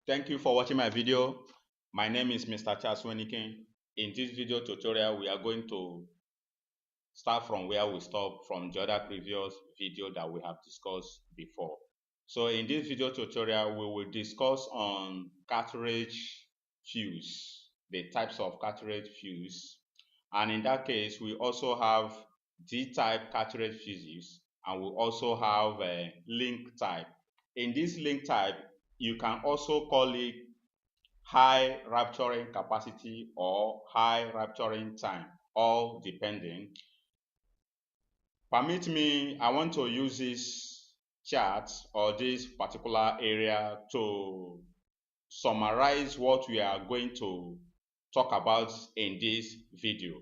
Thank you for watching my video. My name is Mr. Charles Wenikin. In this video tutorial, we are going to start from where we stopped from the other previous video that we have discussed before. So in this video tutorial, we will discuss on cartridge fuse, the types of cartridge fuse. And in that case, we also have D-type cartridge fuses, and we also have a link type. In this link type, you can also call it high rupturing capacity or high rupturing time, all depending. Permit me, I want to use this chart or this particular area to summarize what we are going to talk about in this video.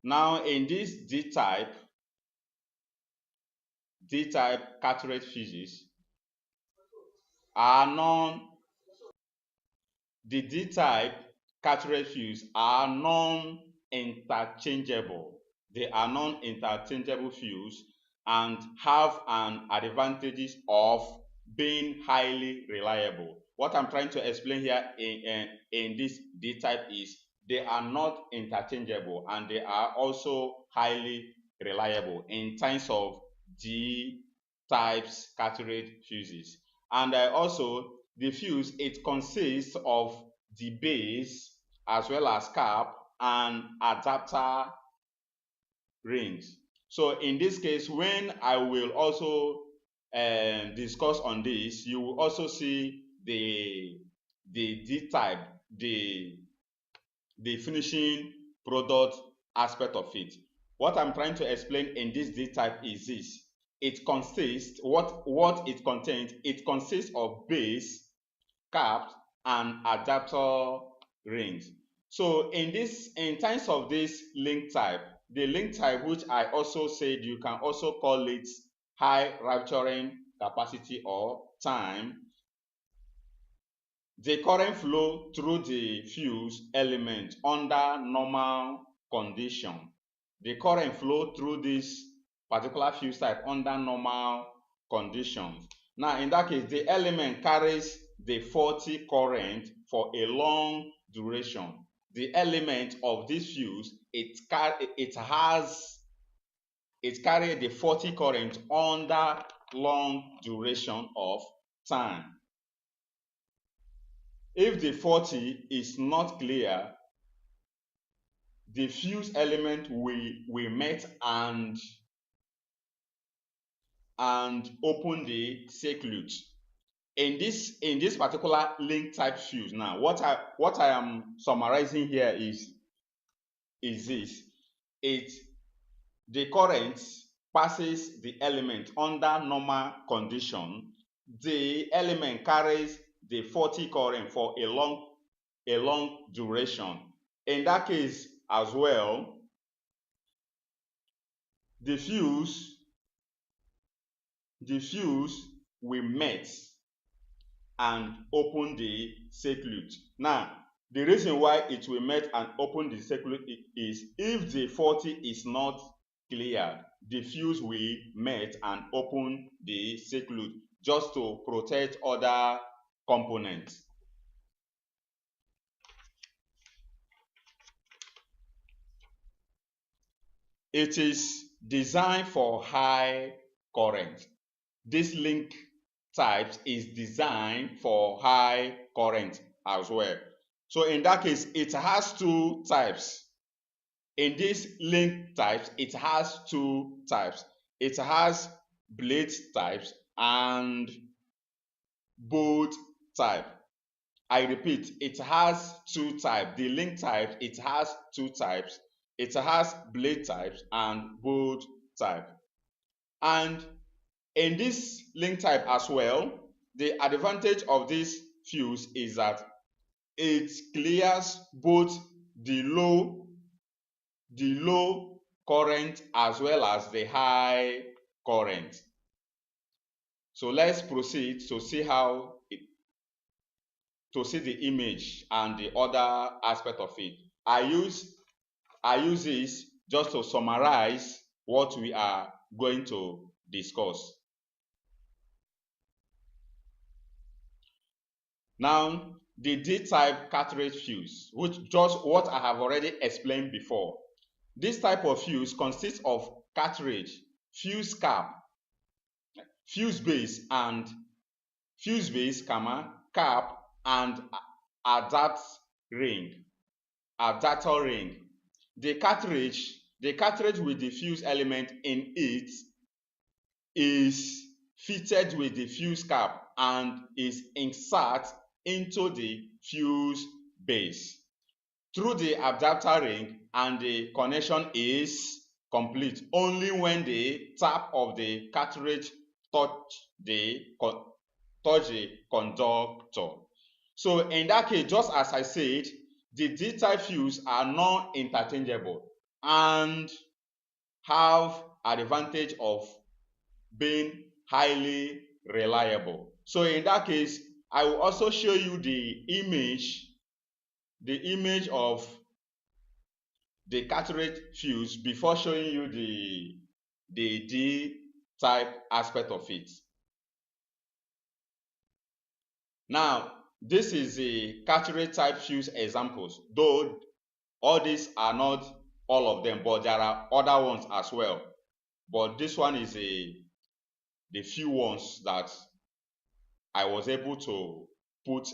Now, in this D-type cartridge fuses are the D-type cartridge fuse are non-interchangeable. They are non-interchangeable fuse and have an advantages of being highly reliable. What I'm trying to explain here in this D-type is they are not interchangeable and they are also highly reliable in terms of D-types cartridge fuses. And also the fuse, it consists of the base as well as cap and adapter rings. So in this case, when I will also discuss on this, you will also see the D-type, the finishing product aspect of it. What I'm trying to explain in this D-type is this. It consists, what it contains, it consists of base, caps, and adapter rings. So in terms of this link type, the link type, which I also said you can also call it high rupturing capacity or time, the current flow through the fuse element under normal condition. The current flow through this particular fuse type under normal conditions. Now, in that case, the element carries the 40 current for a long duration. The element of this fuse, it carries the 40 current under long duration of time. If the 40 is not clear, the fuse element will melt and open the circuit. In this particular link type fuse, now what I am summarizing here is this. The current passes the element under normal condition. The element carries the 40 current for a long duration. In that case as well, the fuse will melt and open the circuit. Now, the reason why it will melt and open the circuit is if the 40 is not cleared, the fuse will melt and open the circuit just to protect other components. It is designed for high current. This link type is designed for high current as well. So in that case, it has two types. In this link types, it has two types. It has blade types and bolt type. I repeat, it has two types. The link type, it has two types. It has blade types and bolt type. And in this link type as well, the advantage of this fuse is that it clears both the low current as well as the high current. So let's proceed to see the image and the other aspect of it. I use this just to summarize what we are going to discuss. Now, the D-type cartridge fuse, which just what I have already explained before. This type of fuse consists of cartridge, fuse cap, fuse base, cap, and ring, adapter ring. The cartridge with the fuse element in it is fitted with the fuse cap and is inserted into the fuse base through the adapter ring, and the connection is complete only when the tap of the cartridge touch the conductor. So in that case, just as I said, the D-type fuse are non-interchangeable and have advantage of being highly reliable. So in that case, I will also show you the image of the cartridge fuse before showing you the D-type aspect of it. Now, this is the cartridge type fuse examples, though all these are not all of them, but there are other ones as well. But this one is the few ones that I was able to put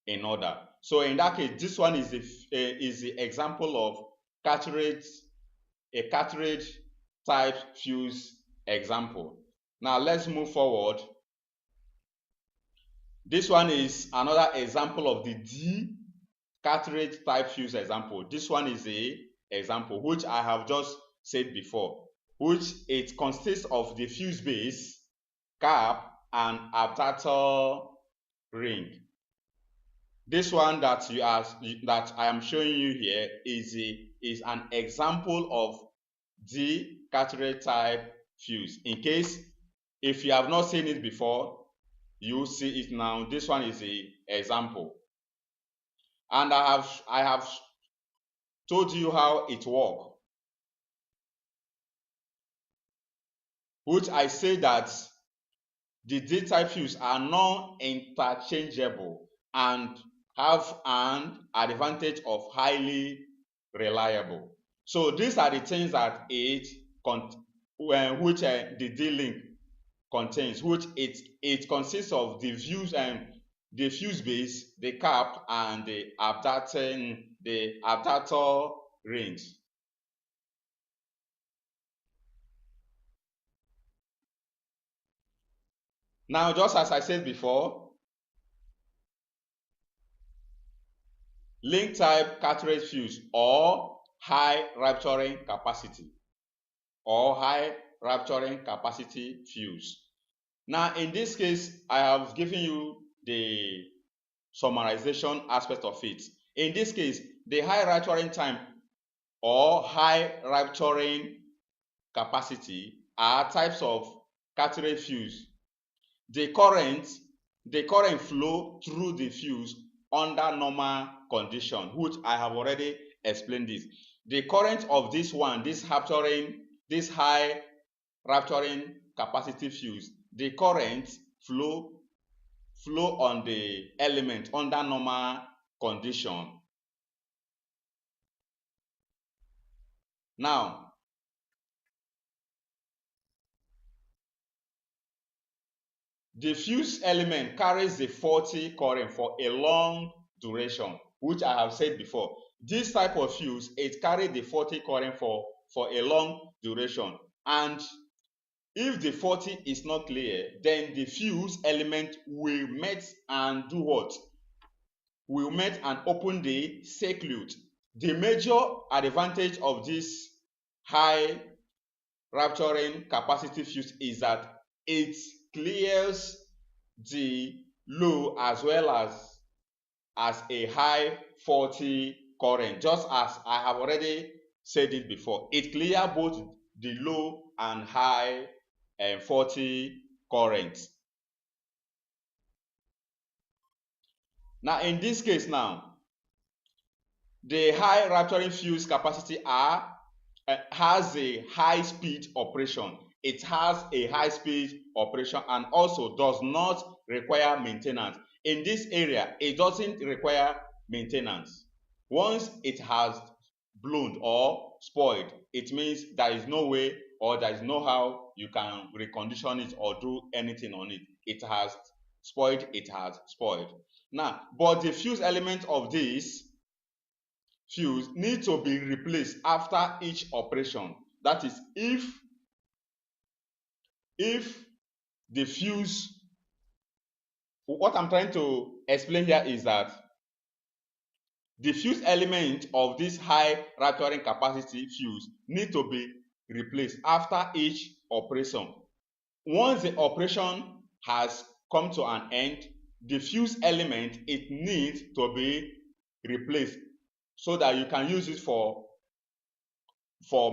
in order. So in that case, this one is the example of a cartridge type fuse example. Now let's move forward. This one is another example of the D cartridge type fuse example. This one is a example which I have just said before, which it consists of the fuse base, cap, and adapter ring. This one that I am showing you here is an example of the cartridge type fuse. In case if you have not seen it before, you see it now. This one is an example, and I have told you how it works, which I say that the D-type fuse are non-interchangeable and have an advantage of highly reliable. So these are the things that the D-link contains, which it consists of the fuse base, the cap, and the adapter rings. Now, just as I said before, link type cartridge fuse or high rupturing capacity fuse. Now, in this case, I have given you the summarization aspect of it. In this case, the high rupturing time or high rupturing capacity are types of cartridge fuse. The current flow through the fuse under normal condition, which I have already explained this. The current of this high rupturing capacity fuse, the current flow on the element under normal condition. Now, the fuse element carries the faulty current for a long duration, which I have said before. This type of fuse, it carries the faulty current for a long duration. And if the faulty is not clear, then the fuse element will melt and do what? Will melt and open the circuit. The major advantage of this high rupturing capacity fuse is that it clears the low as well as a high faulty current, just as I have already said it before. It clears both the low and high faulty current. Now, in this case now, the high rupturing fuse capacity has a high speed operation. It has a high speed operation and also does not require maintenance. In this area, it doesn't require maintenance. Once it has blown or spoiled, it means there is no way or there is no how you can recondition it or do anything on it. It has spoiled, it has spoiled. Now, but the fuse element of this fuse need to be replaced after each operation. That is, if the fuse, what I'm trying to explain here is that the fuse element of this high rupturing capacity fuse need to be replaced after each operation. Once the operation has come to an end, the fuse element, it needs to be replaced so that you can use it for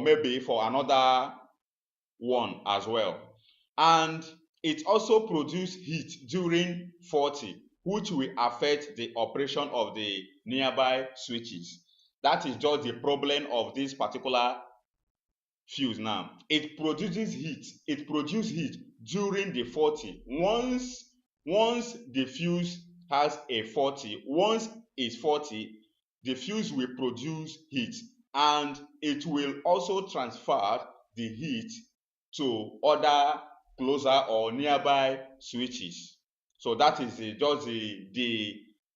maybe for another one as well. And it also produces heat during faulty, which will affect the operation of the nearby switches. That is just the problem of this particular fuse now. It produces heat. It produces heat during the faulty. Once the fuse has a faulty, once it's faulty, the fuse will produce heat, and it will also transfer the heat to other closer or nearby switches. So that is just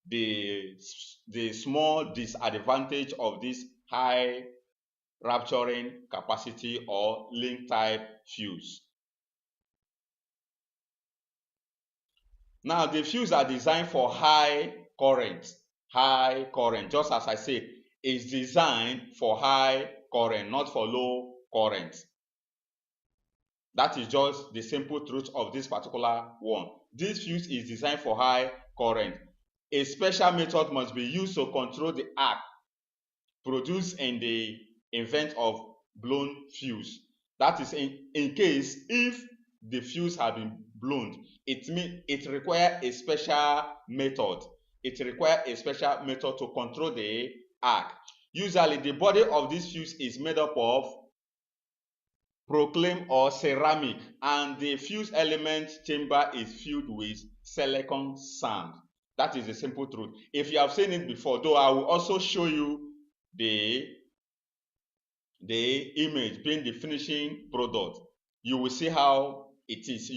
the small disadvantage of this high rupturing capacity or link type fuse. Now, the fuses are designed for high current. High current, just as I said, is designed for high current, not for low current. That is just the simple truth of this particular one. This fuse is designed for high current. A special method must be used to control the arc produced in the event of blown fuse. That is in case if the fuse has been blown, it means it requires a special method. It requires a special method to control the arc. Usually, the body of this fuse is made up of proclaim or ceramic, and the fuse element chamber is filled with silicon sand. That is the simple truth. If you have seen it before, though I will also show you the image being the finishing product, you will see how it is.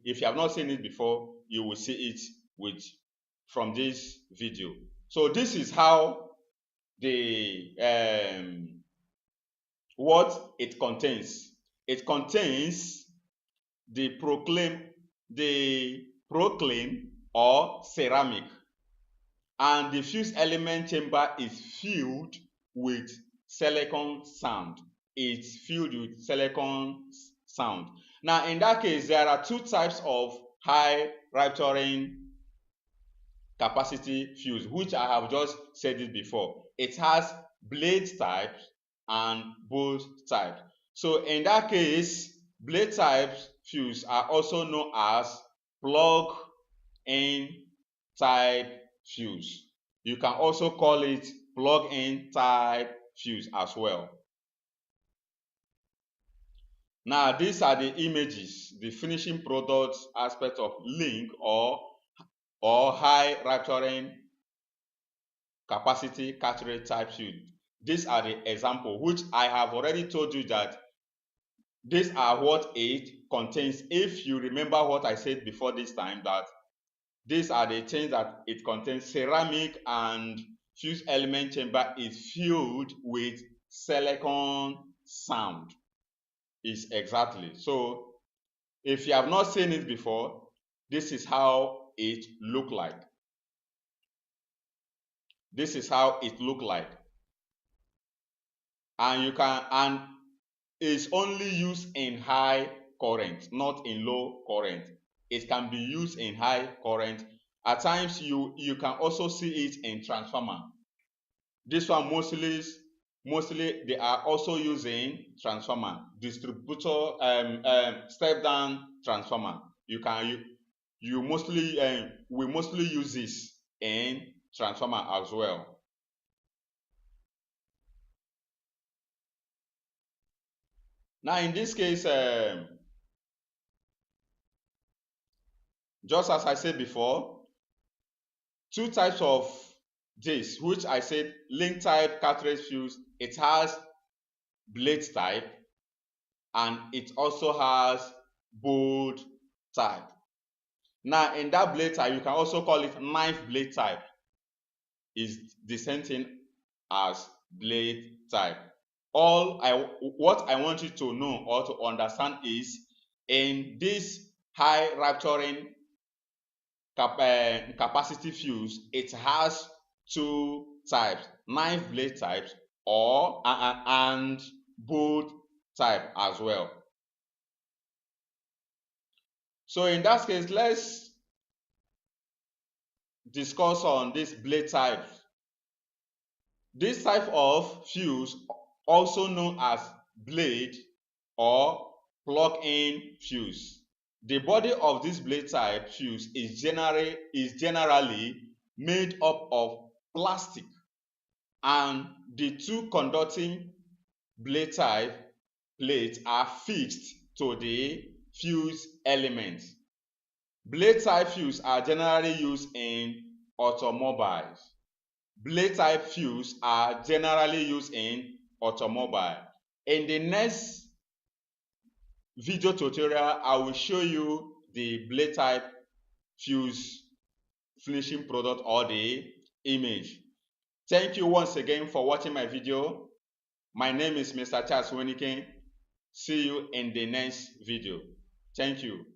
If you have not seen it before, you will see it from this video. So this is how the what it contains. It contains the proclaim or ceramic, and the fuse element chamber is filled with silicon sand. It's filled with silicon sand. Now, in that case, there are two types of high rupturing capacity fuse, which I have just said it before. It has blade type and bolt type. So in that case, blade type fuse are also known as plug-in type fuse. You can also call it plug-in type fuse as well. Now, these are the images, the finishing product aspect of link or high rupturing capacity cartridge type fuse. These are the examples, which I have already told you that these are what it contains. If you remember what I said before this time, that these are the things that it contains. Ceramic and fuse element chamber is filled with silicon sand. Is exactly. So if you have not seen it before, this is how it look like. This is how it look like. And you can, and it's only used in high current, not in low current. It can be used in high current. At times you can also see it in transformer. This one mostly they are also using transformer, distributor, step down transformer. We mostly use this in transformer as well. Now in this case, just as I said before, two types of this, which I said link type cartridge fuse. It has blade type and it also has bolt type. Now in that blade type, you can also call it knife blade type. Is the same thing as blade type. What I want you to know or to understand is, in this high rupturing capacity fuse, it has two types: knife blade types or and bolt type as well. So in that case, let's discuss on this blade type. This type of fuse, also known as blade or plug-in fuse. The body of this blade type fuse is generally made up of plastic, and the two conducting blade type plates are fixed to the fuse element. Blade type fuse are generally used in automobiles. Blade type fuse are generally used in automobile. In the next video tutorial, I will show you the blade type fuse finishing product or the image. Thank you once again for watching my video. My name is Mr. Charles Weniken. See you in the next video. Thank you.